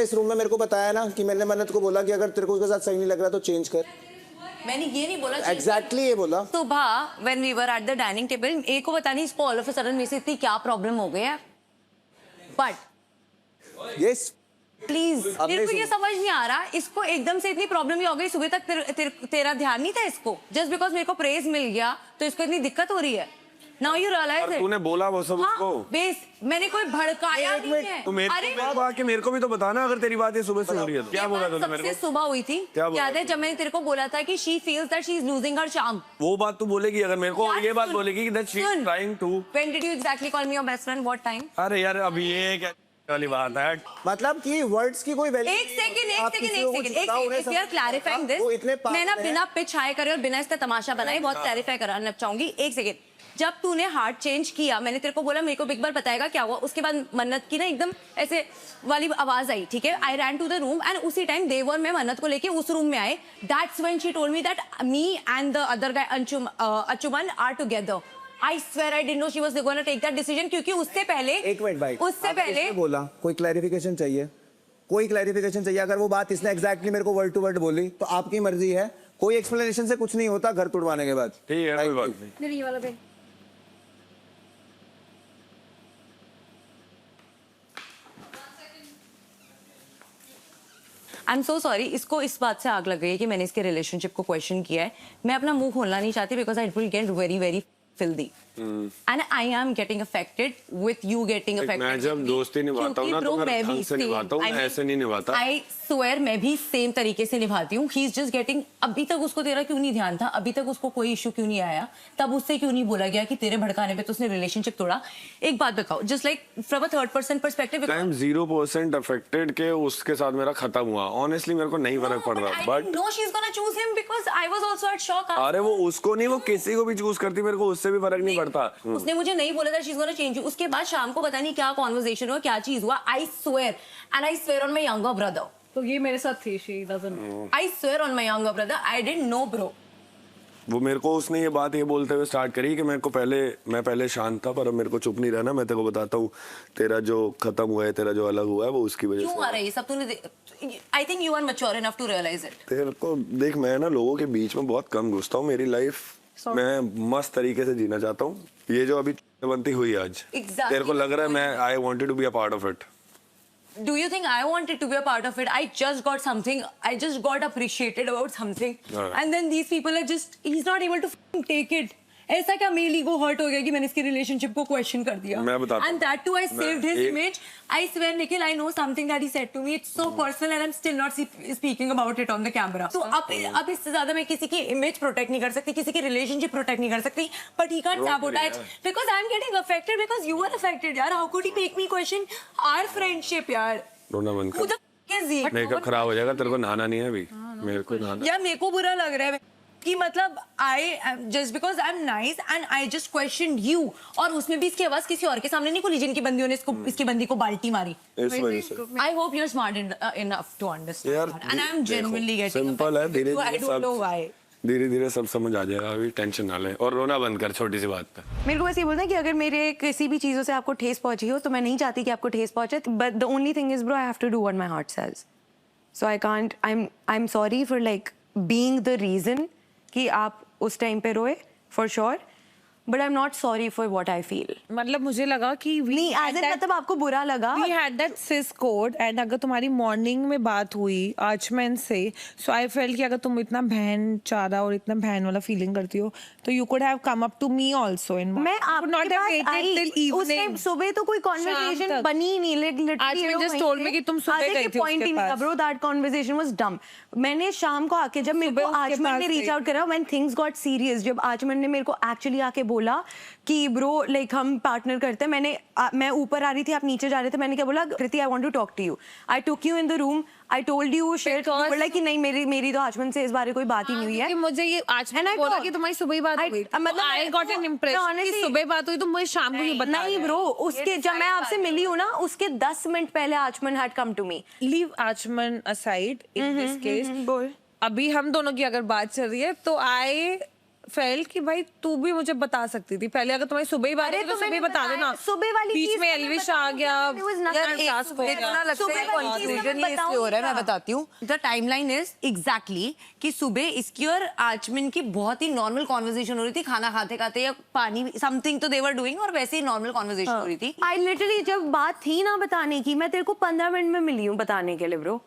तूने इस रूम में मेरे को बताया ना कि मैंने मन्नत को बोला कि अगर तेरे को उसके साथ सही नहीं लग रहा तो चेंज कर। मैंने ये नहीं बोला। एग्जैक्टली ये बोला। सुबह when we were at the dining table, एक को पता नहीं इसको ऑल ऑफ अ सडन में से इतनी क्या प्रॉब्लम हो गई है, बट यस प्लीज मेरे को ये समझ नहीं आ रहा, इसको एकदम से इतनी प्रॉब्लम ही हो गई सुबह तक तेरा ध्यान नहीं था इसको, जस्ट बिकॉज मेरे को प्रेज मिल गया तो इसको इतनी दिक्कत हो रही है। Now you realize it. तूने बोला वो सब उसको। बेस मैंने कोई भड़काया नहीं है। तो मेरे को भी तो बताना, अगर तेरी बात ये सुबह से हो रही है तो। क्या बोला तूने मेरे को? सुबह हुई थी, याद है जब मैंने तेरे को बोला था कि she feels that she is losing her charm. वो बात तू बोलेगी अगर मेरे को ये बात बोलेगी that she is trying to. When did you exactly call me your best friend, what time? अरे यार अभी ये क्या वाली बात है, मतलब कि वर्ड्स की कोई वैल्यू। एक second if you are clarifying this, मैं ना बिना पिच हाई करे और बिना इसका तमाशा बनाए बहुत क्लैरिफाई कराना चाहूंगी। एक सेकंड, जब तूने हार्ट चेंज किया मैंने तेरे को बोला मेरे को बिग बार बताएगा क्या हुआ, उसके बाद मन्नत की ना एकदम ऐसे वाली आवाज आई, ठीक है, I ran to the room and उसी टाइम देवर में मन्नत को लेके उस रूम में आए। That's when she told me that me and the other guy Anshuman are together. I swear I didn't know she was going to take that decision, क्योंकि उससे पहले एक मिनट भाई, उससे पहले बोला कोई क्लैरिफिकेशन चाहिए, कोई क्लैरिफिकेशन चाहिए। अगर वो बात इसने एग्जैक्टली मेरे को वर्ड टू वर्ड बोली तो आपकी मर्जी है, कोई एक्सप्लेनेशन से कुछ नहीं होता घर तुड़वाने के बाद। ठीक है कोई बात नहीं। ये वाला पे आई एम सो सॉरी, इसको इस बात से आग लग गई है कि मैंने इसके रिलेशनशिप को क्वेश्चन किया है। मैं अपना मुंह खोलना नहीं चाहती because I will get very very filthy and I am getting affected with you getting affected। मैं जब दोस्ती निभाता हूँ ना तो मैं ढंग से निभाता हूँ, ऐसे नहीं निभाता। I swear मैं भी सेम तरीके से निभाती हूँ। He is just getting, अभी तक उसको तेरा क्यों नहीं ध्यान था, अभी तक उसको कोई इशू क्यों नहीं आया, तब उससे क्यों नहीं बोला गया कि तेरे भड़काने पे तो उसने रिलेशनशिप तोड़ा। एक बात बताओ, just like from a third person perspective, I am 0% affected के उसके साथ मेरा खत्म हुआ। ऑनेस्टली मेरे को नहीं फर्क पड़ रहा, but no she is gonna choose him because I was also at shock. अरे वो उसको नहीं, वो किसी को भी चूज करती, मेरे को उससे भी फर्क नहीं पड़ता। उसने मुझे नहीं बोला था she is gonna change you. उसके बाद शाम को पता नहीं क्या कॉन्वर्सेशन हुआ, क्या चीज हुआ, I swear and I swear on my younger brother. तो ये मेरे साथ थी, she doesn't. I swear on my younger brother, I didn't know bro. वो मेरे को उसने ये बात ये बोलते हुए स्टार्ट करी कि मैं पहले शांत था पर अब मेरे को चुप नहीं रहना, मैं तेरे को बताता हूँ तेरा जो खत्म हुआ है, तेरा जो अलग हुआ है वो उसकी वजह से। क्यों आ रहा है ये सब तूने? I think you are mature enough to realize it. तेरे को देख, मैं ना लोगों के बीच में बहुत कम घुसता हूँ, मेरी लाइफ मैं मस्त तरीके से जीना चाहता हूँ। ये जो अभी बनती हुई आज तेरे को लग रहा है मैं I wanted to be a part of it. Do you think I wanted to be a part of it? I just got something. I just got appreciated about something. And then these people are just, he's not able to take it. ऐसा क्या मेरी ego hurt हो गया कि मैंने इसके relationship को question कर दिया? मैं बताता हूं। And that too I saved his image. I swear Nikhil, I know something that he said to me. It's so personal and I'm still not speaking about it on the camera. So अब इससे ज्यादा मैं किसी की image protect नहीं कर सकती, किसी की रिलेशनशिप प्रोटेक्ट नहीं कर सकती. But he can't sabotage because I'm getting affected because you are affected. यार, how could he make me question our friendship यार? रोना बंद कर। मेकअप खराब हो जाएगा, तेरे को नहाना नहीं है अभी। मेरे को नहाना। यार मेरे को बुरा लग रहा है कि मतलब I just because I'm nice and I just questioned you, और उसमें भी इसकी आवाज किसी और के सामने नहीं खुली जिनकी बंदियों ने इसकी बंदी को बाल्टी मारी। इस वजह से। I hope you're smart enough to understand. And I'm genuinely getting simple है, धीरे धीरे सब समझ आ जाएगा, अभी टेंशन ना ले और रोना बंद कर छोटी सी बात पे। मेरे को बस ये बोलना है कि अगर मेरे किसी भी चीजों से आपको ठेस पहुंची हो तो मैं नहीं चाहती कि आपको ठेस पहुंचे, but the only thing is bro, I have to do what my heart says. So I can't, I'm sorry for like being the reason कि आप उस टाइम पे रोए for sure, but I'm not sorry for what I feel. मतलब मुझे लगा कि नहीं as in मतलब आपको बुरा लगा। We had that cis code and अगर तुम्हारी मॉर्निंग में बात हुई आचमन से, so I felt कि अगर तुम इतना बहन चारा और इतना बहन वाला फीलिंग करती हो तो you could have come up to me also in मैं आपके पास आई, उस टाइम सुबह तो कोई कॉन्वर्सेशन बनी ही नहीं, आचमन just told me कि तुम सुबह गई थी उसके पास। Bro, that conversation was dumb. मैंने शाम को आके जब मेरे को आचमन ने रीच आउट करा when things got serious, जब आचमन ने मेरे को एक्चुअली आके बोला कि ब्रो लाइक हम पार्टनर करते हैं, मैं ऊपर आ रही थी, आप नीचे जा रहे थे, मैंने क्या बोला, Kriti I want to talk to you, I took you in the room, I told you share, बोला कि नहीं मेरी तो आचमन से इस बारे कोई बात ही नहीं हुई है। मुझे ये आचमन बोला कि तुम्हारी सुबह बात हुई, मतलब आई गॉट एन इंप्रेशन कि सुबह बात हुई तो मुझे शाम को ये बता। नहीं ब्रो, उसके जब मैं आपसे मिली हूँ ना उसके 10 मिनट पहले Aachman had come to me. Leave Aachman aside in this case, अभी हम दोनों की अगर बात चल रही है तो आई फेल्ट कि भाई तू भी मुझे बता सकती थी पहले, अगर तुम्हारी सुबह ही बात है तो सुबह बता देना। सुबह वाली बीच में एल्विश आ गया, टास्क हो गया। मैं बताती हूँ द टाइमलाइन इज एग्जैक्टली कि सुबह इसकी और आचमन की बहुत ही नॉर्मल कॉन्वर्सेशन हो रही थी, खाना खाते खाते या पानी समथिंग तो दे वर डूइंग, और वैसे ही नॉर्मल कॉन्वर्सेशन हो रही थी। आई लिटरली जब बात थी ना बताने की, मैं तेरे को 15 मिनट में मिली हूँ बताने के लिए ब्रो।